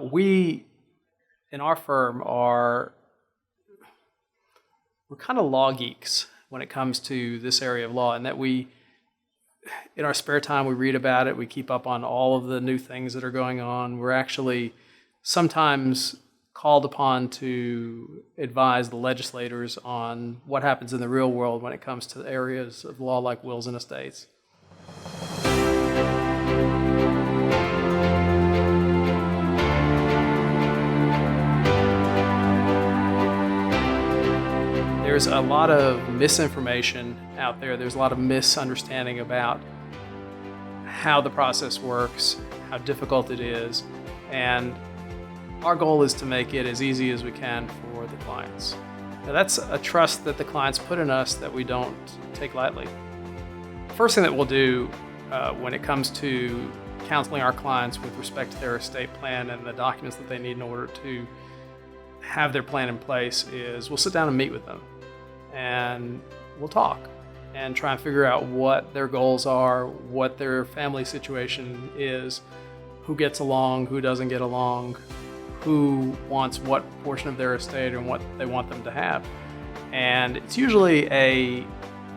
We, in our firm, we're kind of law geeks when it comes to this area of law, and that we, in our spare time, we read about it, we keep up on all of the new things that are going on. We're actually sometimes called upon to advise the legislators on what happens in the real world when it comes to areas of law like wills and estates. There's a lot of misinformation out there. There's a lot of misunderstanding about how the process works, how difficult it is, and our goal is to make it as easy as we can for the clients. Now, that's a trust that the clients put in us that we don't take lightly. The first thing that we'll do when it comes to counseling our clients with respect to their estate plan and the documents that they need in order to have their plan in place is we'll sit down and meet with them. And we'll talk and try and figure out what their goals are, what their family situation is, who gets along, who doesn't get along, who wants what portion of their estate and what they want them to have. And it's usually a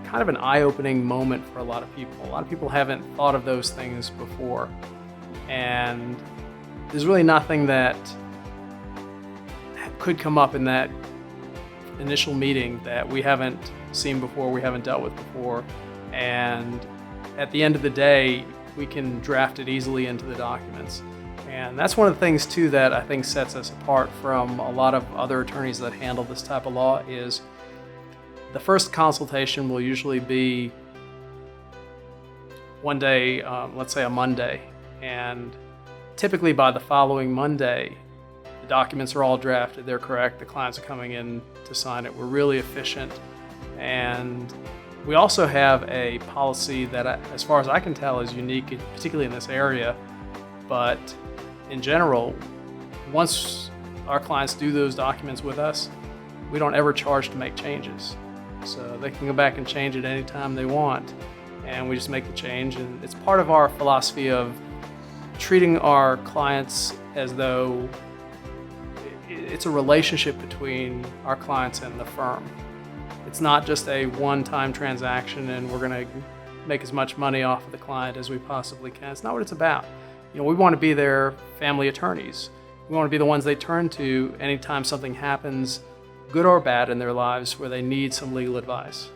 kind of an eye-opening moment for a lot of people. A lot of people haven't thought of those things before. And there's really nothing that could come up in that initial meeting that we haven't seen before, we haven't dealt with before, and at the end of the day, we can draft it easily into the documents. And that's one of the things too that I think sets us apart from a lot of other attorneys that handle this type of law is the first consultation will usually be one day, let's say a Monday, and typically by the following Monday, the documents are all drafted, they're correct, the clients are coming in to sign it. We're really efficient. And we also have a policy that, as far as I can tell, is unique, particularly in this area. But in general, once our clients do those documents with us, we don't ever charge to make changes. So they can go back and change it anytime they want, and we just make the change. And it's part of our philosophy of treating our clients as though it's a relationship between our clients and the firm. It's not just a one-time transaction and we're going to make as much money off of the client as we possibly can. It's not what it's about. We want to be their family attorneys. We want to be the ones they turn to anytime something happens, good or bad, in their lives where they need some legal advice.